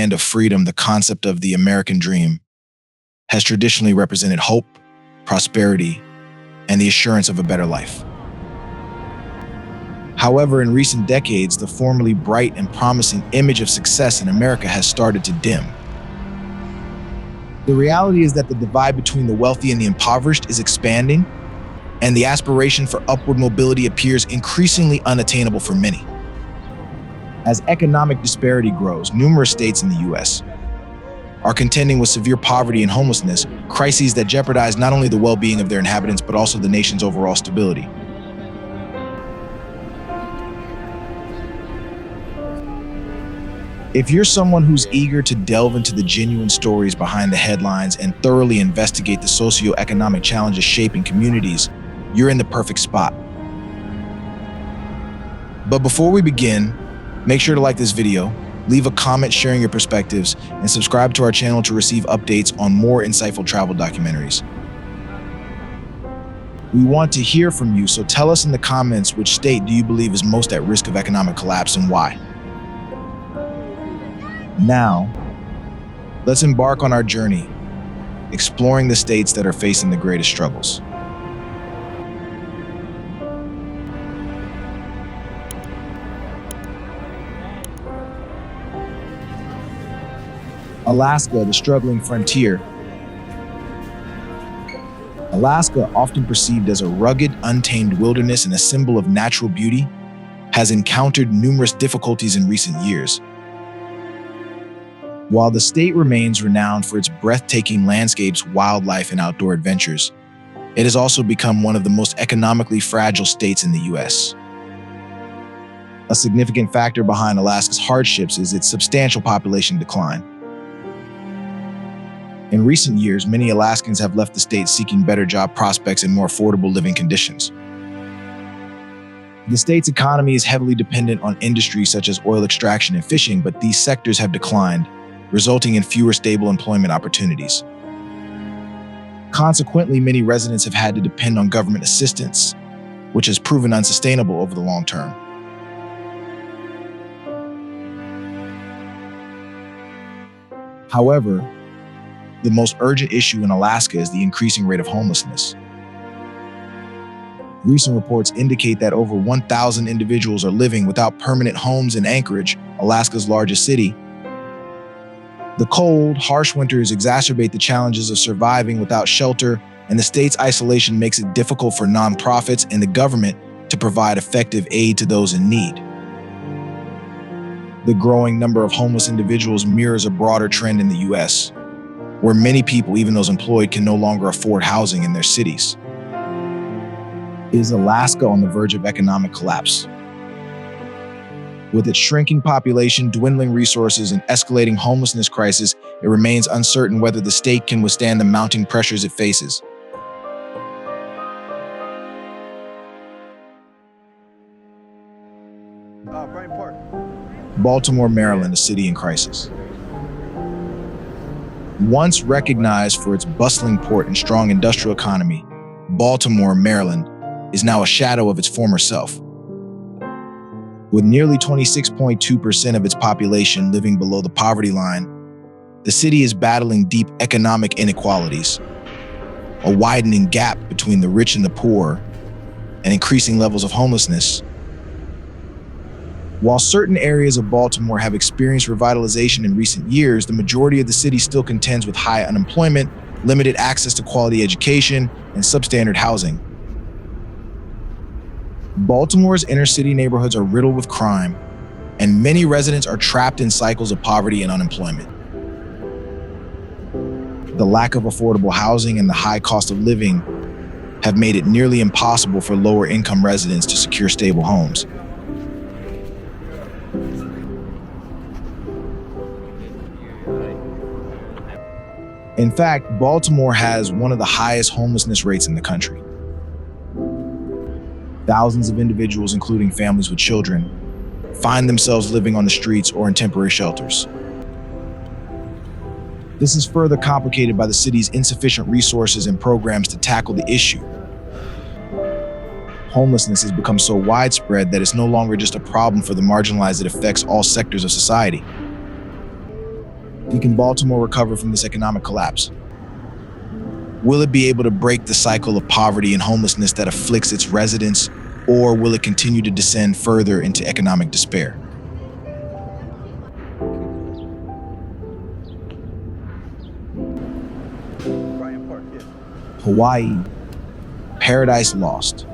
land of freedom, the concept of the American dream has traditionally represented hope, prosperity, and the assurance of a better life. However, in recent decades, the formerly bright and promising image of success in America has started to dim. The reality is that the divide between the wealthy and the impoverished is expanding, and the aspiration for upward mobility appears increasingly unattainable for many. As economic disparity grows, numerous states in the U.S. are contending with severe poverty and homelessness, crises that jeopardize not only the well-being of their inhabitants, but also the nation's overall stability. If you're someone who's eager to delve into the genuine stories behind the headlines and thoroughly investigate the socioeconomic challenges shaping communities, you're in the perfect spot. But before we begin, make sure to like this video, leave a comment sharing your perspectives, and subscribe to our channel to receive updates on more insightful travel documentaries. We want to hear from you, so tell us in the comments which state do you believe is most at risk of economic collapse and why. Now, let's embark on our journey, exploring the states that are facing the greatest struggles. Alaska, the struggling frontier. Alaska, often perceived as a rugged, untamed wilderness and a symbol of natural beauty, has encountered numerous difficulties in recent years. While the state remains renowned for its breathtaking landscapes, wildlife, and outdoor adventures, it has also become one of the most economically fragile states in the U.S. A significant factor behind Alaska's hardships is its substantial population decline. In recent years, many Alaskans have left the state seeking better job prospects and more affordable living conditions. The state's economy is heavily dependent on industries such as oil extraction and fishing, but these sectors have declined, resulting in fewer stable employment opportunities. Consequently, many residents have had to depend on government assistance, which has proven unsustainable over the long term. However, the most urgent issue in Alaska is the increasing rate of homelessness. Recent reports indicate that over 1,000 individuals are living without permanent homes in Anchorage, Alaska's largest city. The cold, harsh winters exacerbate the challenges of surviving without shelter, and the state's isolation makes it difficult for nonprofits and the government to provide effective aid to those in need. The growing number of homeless individuals mirrors a broader trend in the U.S., where many people, even those employed, can no longer afford housing in their cities. Is Alaska on the verge of economic collapse? With its shrinking population, dwindling resources, and escalating homelessness crisis, it remains uncertain whether the state can withstand the mounting pressures it faces. Baltimore, Maryland, a city in crisis. Once recognized for its bustling port and strong industrial economy, Baltimore, Maryland, is now a shadow of its former self. With nearly 26.2% of its population living below the poverty line, the city is battling deep economic inequalities, a widening gap between the rich and the poor, and increasing levels of homelessness. While certain areas of Baltimore have experienced revitalization in recent years, the majority of the city still contends with high unemployment, limited access to quality education, and substandard housing. Baltimore's inner-city neighborhoods are riddled with crime, and many residents are trapped in cycles of poverty and unemployment. The lack of affordable housing and the high cost of living have made it nearly impossible for lower-income residents to secure stable homes. In fact, Baltimore has one of the highest homelessness rates in the country. Thousands of individuals, including families with children, find themselves living on the streets or in temporary shelters. This is further complicated by the city's insufficient resources and programs to tackle the issue. Homelessness has become so widespread that it's no longer just a problem for the marginalized, it affects all sectors of society. Can Baltimore recover from this economic collapse? Will it be able to break the cycle of poverty and homelessness that afflicts its residents, or will it continue to descend further into economic despair? Hawaii, paradise lost.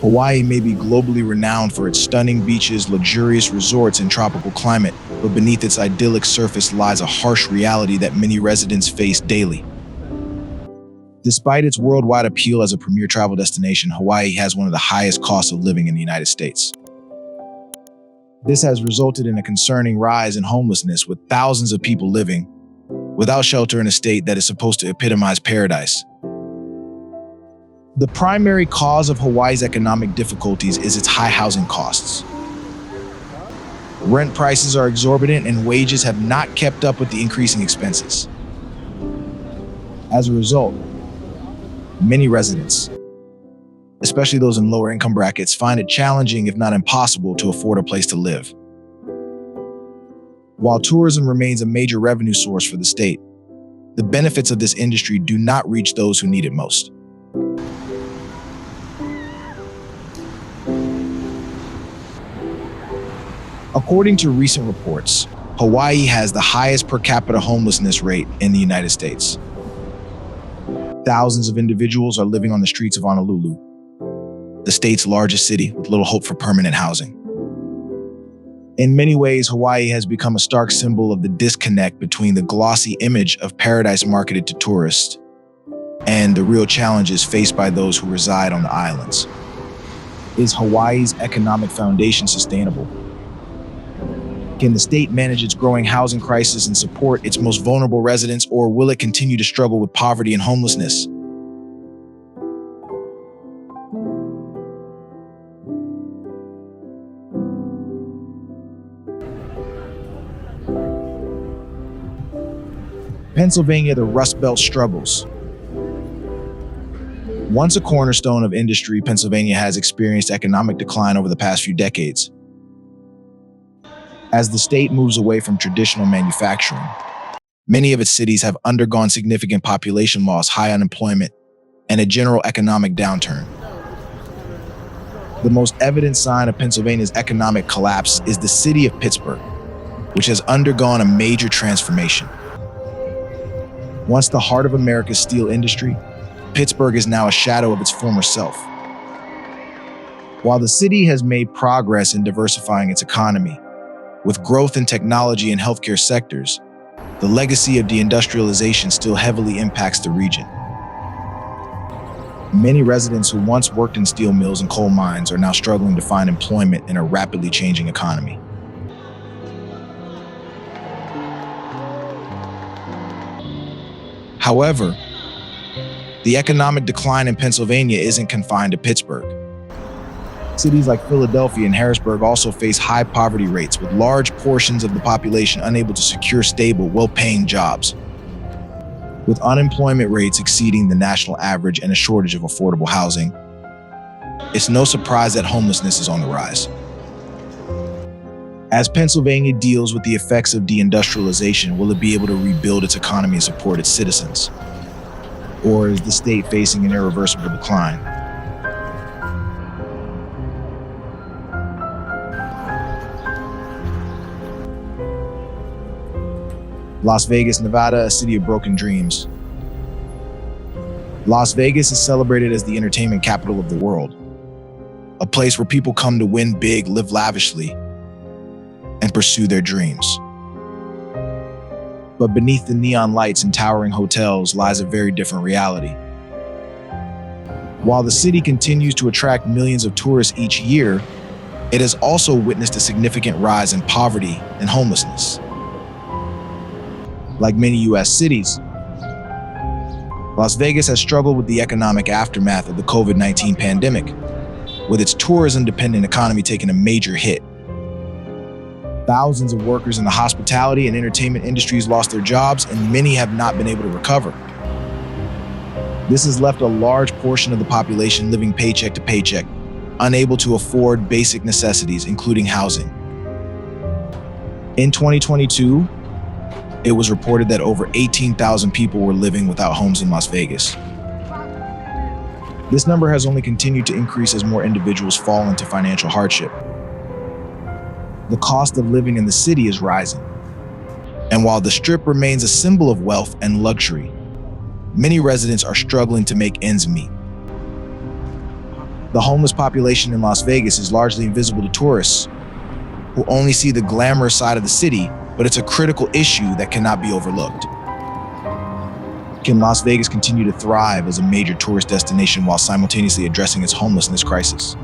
Hawaii may be globally renowned for its stunning beaches, luxurious resorts, and tropical climate, but beneath its idyllic surface lies a harsh reality that many residents face daily. Despite its worldwide appeal as a premier travel destination, Hawaii has one of the highest costs of living in the United States. This has resulted in a concerning rise in homelessness, with thousands of people living without shelter in a state that is supposed to epitomize paradise. The primary cause of Hawaii's economic difficulties is its high housing costs. Rent prices are exorbitant and wages have not kept up with the increasing expenses. As a result, many residents, especially those in lower income brackets, find it challenging, if not impossible, to afford a place to live. While tourism remains a major revenue source for the state, the benefits of this industry do not reach those who need it most. According to recent reports, Hawaii has the highest per capita homelessness rate in the United States. Thousands of individuals are living on the streets of Honolulu, the state's largest city, with little hope for permanent housing. In many ways, Hawaii has become a stark symbol of the disconnect between the glossy image of paradise marketed to tourists and the real challenges faced by those who reside on the islands. Is Hawaii's economic foundation sustainable? Can the state manage its growing housing crisis and support its most vulnerable residents, or will it continue to struggle with poverty and homelessness? Pennsylvania, the Rust Belt struggles. Once a cornerstone of industry, Pennsylvania has experienced economic decline over the past few decades. As the state moves away from traditional manufacturing, many of its cities have undergone significant population loss, high unemployment, and a general economic downturn. The most evident sign of Pennsylvania's economic collapse is the city of Pittsburgh, which has undergone a major transformation. Once the heart of America's steel industry, Pittsburgh is now a shadow of its former self. While the city has made progress in diversifying its economy, with growth in technology and healthcare sectors, the legacy of deindustrialization still heavily impacts the region. Many residents who once worked in steel mills and coal mines are now struggling to find employment in a rapidly changing economy. However, the economic decline in Pennsylvania isn't confined to Pittsburgh. Cities like Philadelphia and Harrisburg also face high poverty rates, with large portions of the population unable to secure stable, well-paying jobs. With unemployment rates exceeding the national average and a shortage of affordable housing, it's no surprise that homelessness is on the rise. As Pennsylvania deals with the effects of deindustrialization, will it be able to rebuild its economy and support its citizens? Or is the state facing an irreversible decline? Las Vegas, Nevada, a city of broken dreams. Las Vegas is celebrated as the entertainment capital of the world, a place where people come to win big, live lavishly, and pursue their dreams. But beneath the neon lights and towering hotels lies a very different reality. While the city continues to attract millions of tourists each year, it has also witnessed a significant rise in poverty and homelessness. Like many U.S. cities, Las Vegas has struggled with the economic aftermath of the COVID-19 pandemic, with its tourism-dependent economy taking a major hit. Thousands of workers in the hospitality and entertainment industries lost their jobs, and many have not been able to recover. This has left a large portion of the population living paycheck to paycheck, unable to afford basic necessities, including housing. In 2022, It was reported that over 18,000 people were living without homes in Las Vegas. This number has only continued to increase as more individuals fall into financial hardship. The cost of living in the city is rising. And while the Strip remains a symbol of wealth and luxury, many residents are struggling to make ends meet. The homeless population in Las Vegas is largely invisible to tourists who only see the glamorous side of the city, but it's a critical issue that cannot be overlooked. Can Las Vegas continue to thrive as a major tourist destination while simultaneously addressing its homelessness crisis?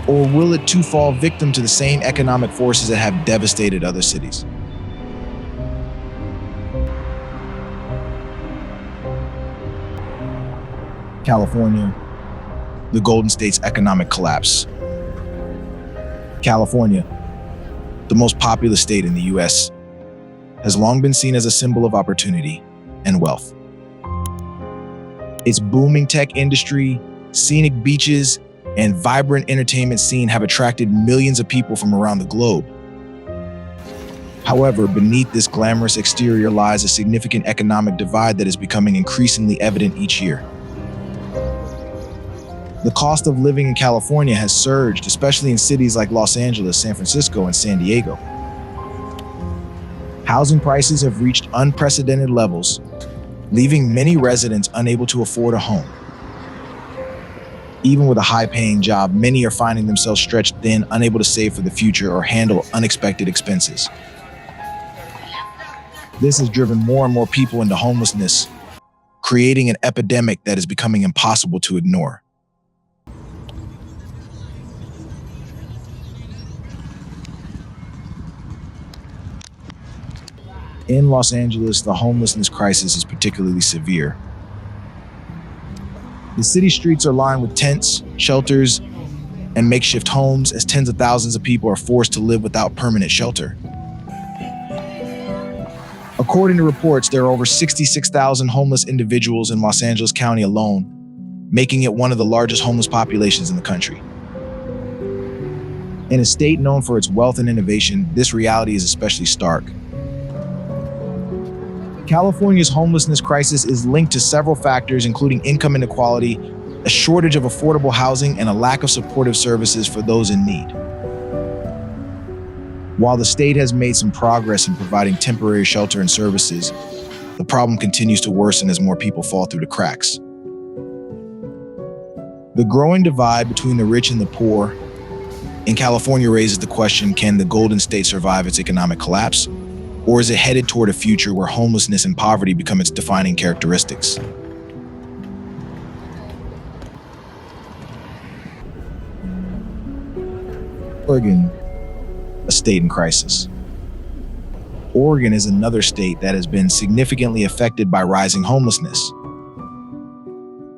Or will it too fall victim to the same economic forces that have devastated other cities? California, the Golden State's economic collapse. California, the most populous state in the US, has long been seen as a symbol of opportunity and wealth. Its booming tech industry, scenic beaches, and vibrant entertainment scene have attracted millions of people from around the globe. However, beneath this glamorous exterior lies a significant economic divide that is becoming increasingly evident each year. The cost of living in California has surged, especially in cities like Los Angeles, San Francisco, and San Diego. Housing prices have reached unprecedented levels, leaving many residents unable to afford a home. Even with a high-paying job, many are finding themselves stretched thin, unable to save for the future or handle unexpected expenses. This has driven more and more people into homelessness, creating an epidemic that is becoming impossible to ignore. In Los Angeles, the homelessness crisis is particularly severe. The city streets are lined with tents, shelters, and makeshift homes as tens of thousands of people are forced to live without permanent shelter. According to reports, there are over 66,000 homeless individuals in Los Angeles County alone, making it one of the largest homeless populations in the country. In a state known for its wealth and innovation, this reality is especially stark. California's homelessness crisis is linked to several factors, including income inequality, a shortage of affordable housing, and a lack of supportive services for those in need. While the state has made some progress in providing temporary shelter and services, the problem continues to worsen as more people fall through the cracks. The growing divide between the rich and the poor in California raises the question, can the Golden State survive its economic collapse? Or is it headed toward a future where homelessness and poverty become its defining characteristics? Oregon, a state in crisis. Oregon is another state that has been significantly affected by rising homelessness.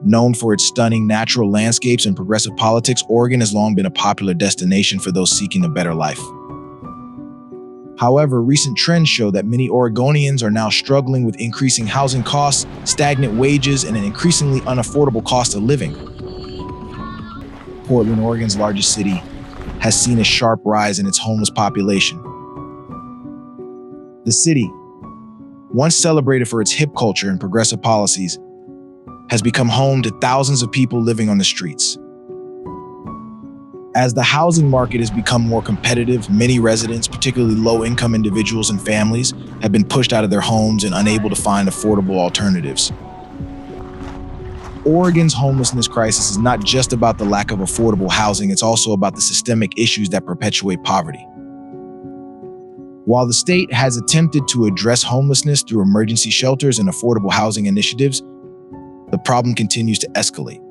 Known for its stunning natural landscapes and progressive politics, Oregon has long been a popular destination for those seeking a better life. However, recent trends show that many Oregonians are now struggling with increasing housing costs, stagnant wages, and an increasingly unaffordable cost of living. Portland, Oregon's largest city, has seen a sharp rise in its homeless population. The city, once celebrated for its hip culture and progressive policies, has become home to thousands of people living on the streets. As the housing market has become more competitive, many residents, particularly low-income individuals and families, have been pushed out of their homes and unable to find affordable alternatives. Oregon's homelessness crisis is not just about the lack of affordable housing, it's also about the systemic issues that perpetuate poverty. While the state has attempted to address homelessness through emergency shelters and affordable housing initiatives, the problem continues to escalate.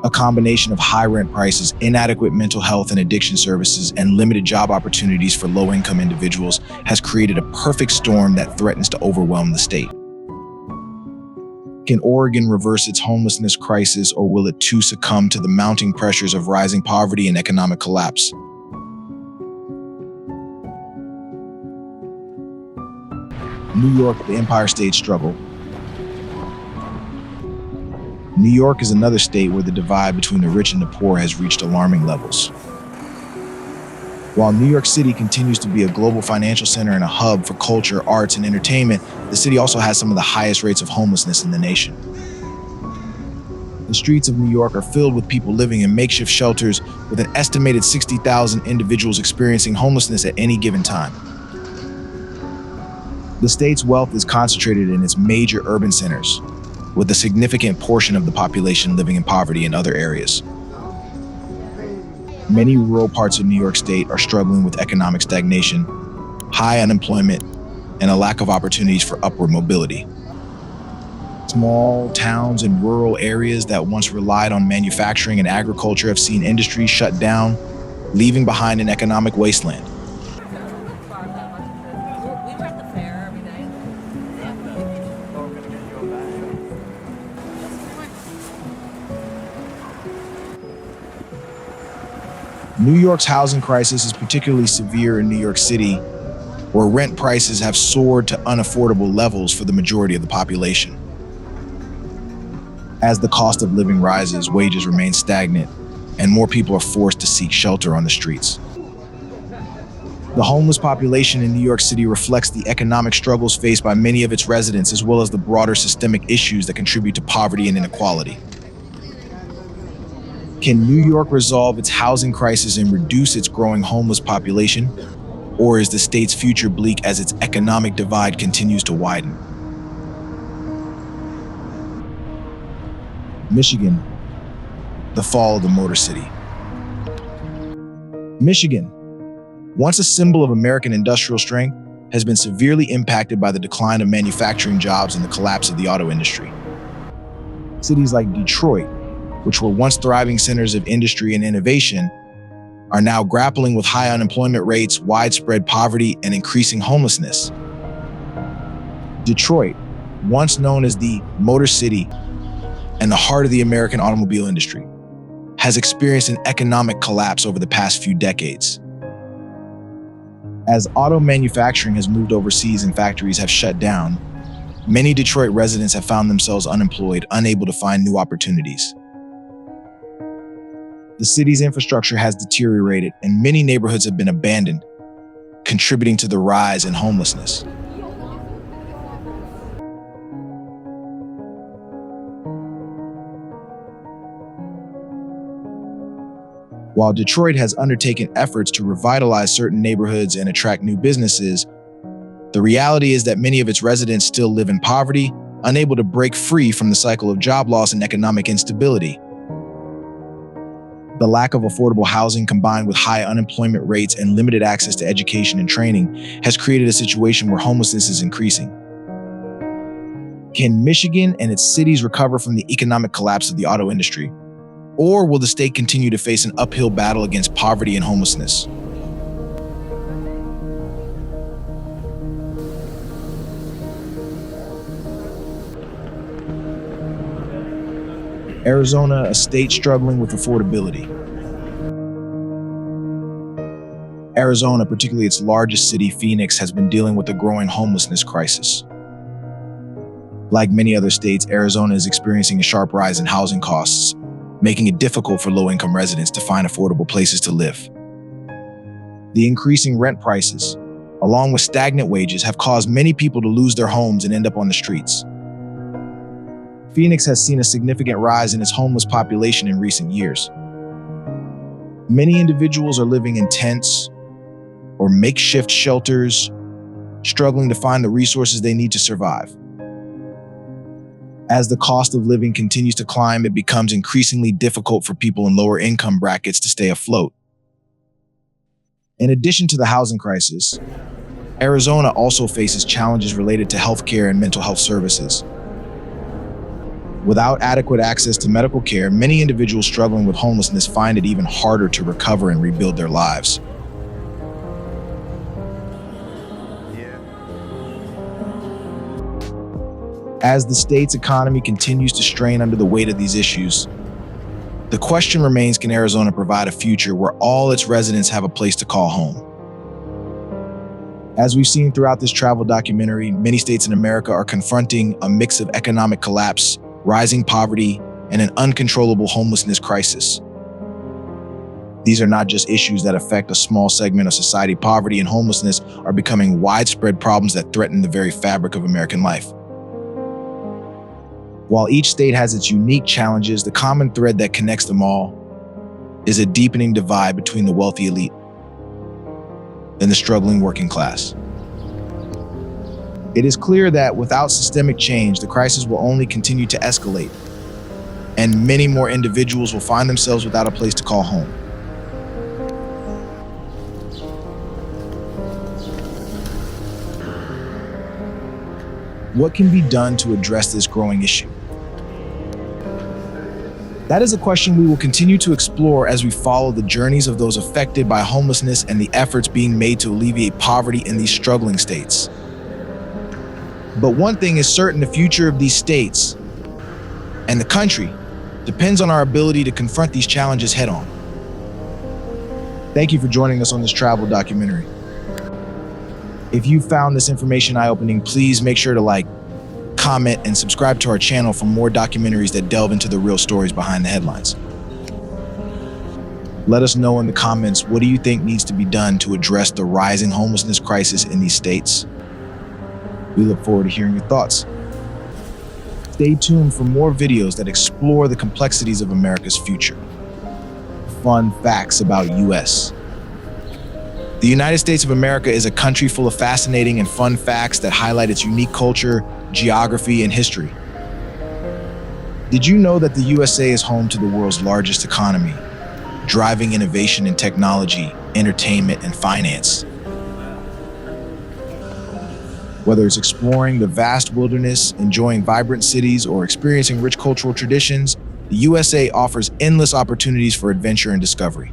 A combination of high rent prices, inadequate mental health and addiction services, and limited job opportunities for low-income individuals has created a perfect storm that threatens to overwhelm the state. Can Oregon reverse its homelessness crisis, or will it too succumb to the mounting pressures of rising poverty and economic collapse? New York, the Empire State struggle. New York is another state where the divide between the rich and the poor has reached alarming levels. While New York City continues to be a global financial center and a hub for culture, arts, and entertainment, the city also has some of the highest rates of homelessness in the nation. The streets of New York are filled with people living in makeshift shelters, with an estimated 60,000 individuals experiencing homelessness at any given time. The state's wealth is concentrated in its major urban centers, with a significant portion of the population living in poverty in other areas. Many rural parts of New York State are struggling with economic stagnation, high unemployment, and a lack of opportunities for upward mobility. Small towns and rural areas that once relied on manufacturing and agriculture have seen industries shut down, leaving behind an economic wasteland. New York's housing crisis is particularly severe in New York City, where rent prices have soared to unaffordable levels for the majority of the population. As the cost of living rises, wages remain stagnant, and more people are forced to seek shelter on the streets. The homeless population in New York City reflects the economic struggles faced by many of its residents, as well as the broader systemic issues that contribute to poverty and inequality. Can New York resolve its housing crisis and reduce its growing homeless population? Or is the state's future bleak as its economic divide continues to widen? Michigan, the fall of the Motor City. Michigan, once a symbol of American industrial strength, has been severely impacted by the decline of manufacturing jobs and the collapse of the auto industry. Cities like Detroit, which were once thriving centers of industry and innovation, are now grappling with high unemployment rates, widespread poverty, and increasing homelessness. Detroit, once known as the Motor City and the heart of the American automobile industry, has experienced an economic collapse over the past few decades. As auto manufacturing has moved overseas and factories have shut down, many Detroit residents have found themselves unemployed, unable to find new opportunities. The city's infrastructure has deteriorated, and many neighborhoods have been abandoned, contributing to the rise in homelessness. While Detroit has undertaken efforts to revitalize certain neighborhoods and attract new businesses, the reality is that many of its residents still live in poverty, unable to break free from the cycle of job loss and economic instability. The lack of affordable housing, combined with high unemployment rates and limited access to education and training, has created a situation where homelessness is increasing. Can Michigan and its cities recover from the economic collapse of the auto industry? Or will the state continue to face an uphill battle against poverty and homelessness? Arizona, a state struggling with affordability. Arizona, particularly its largest city, Phoenix, has been dealing with a growing homelessness crisis. Like many other states, Arizona is experiencing a sharp rise in housing costs, making it difficult for low-income residents to find affordable places to live. The increasing rent prices, along with stagnant wages, have caused many people to lose their homes and end up on the streets. Phoenix has seen a significant rise in its homeless population in recent years. Many individuals are living in tents or makeshift shelters, struggling to find the resources they need to survive. As the cost of living continues to climb, it becomes increasingly difficult for people in lower income brackets to stay afloat. In addition to the housing crisis, Arizona also faces challenges related to healthcare and mental health services. Without adequate access to medical care, many individuals struggling with homelessness find it even harder to recover and rebuild their lives. As the state's economy continues to strain under the weight of these issues, the question remains, can Arizona provide a future where all its residents have a place to call home? As we've seen throughout this travel documentary, many states in America are confronting a mix of economic collapse, rising poverty, and an uncontrollable homelessness crisis. These are not just issues that affect a small segment of society. Poverty and homelessness are becoming widespread problems that threaten the very fabric of American life. While each state has its unique challenges, the common thread that connects them all is a deepening divide between the wealthy elite and the struggling working class. It is clear that without systemic change, the crisis will only continue to escalate, and many more individuals will find themselves without a place to call home. What can be done to address this growing issue? That is a question we will continue to explore as we follow the journeys of those affected by homelessness and the efforts being made to alleviate poverty in these struggling states. But one thing is certain: the future of these states and the country depends on our ability to confront these challenges head-on. Thank you for joining us on this travel documentary. If you found this information eye-opening, please make sure to like, comment, and subscribe to our channel for more documentaries that delve into the real stories behind the headlines. Let us know in the comments, what do you think needs to be done to address the rising homelessness crisis in these states? We look forward to hearing your thoughts. Stay tuned for more videos that explore the complexities of America's future. Fun facts about US. The United States of America is a country full of fascinating and fun facts that highlight its unique culture, geography, and history. Did you know that the USA is home to the world's largest economy, driving innovation in technology, entertainment, and finance? Whether it's exploring the vast wilderness, enjoying vibrant cities, or experiencing rich cultural traditions, the USA offers endless opportunities for adventure and discovery.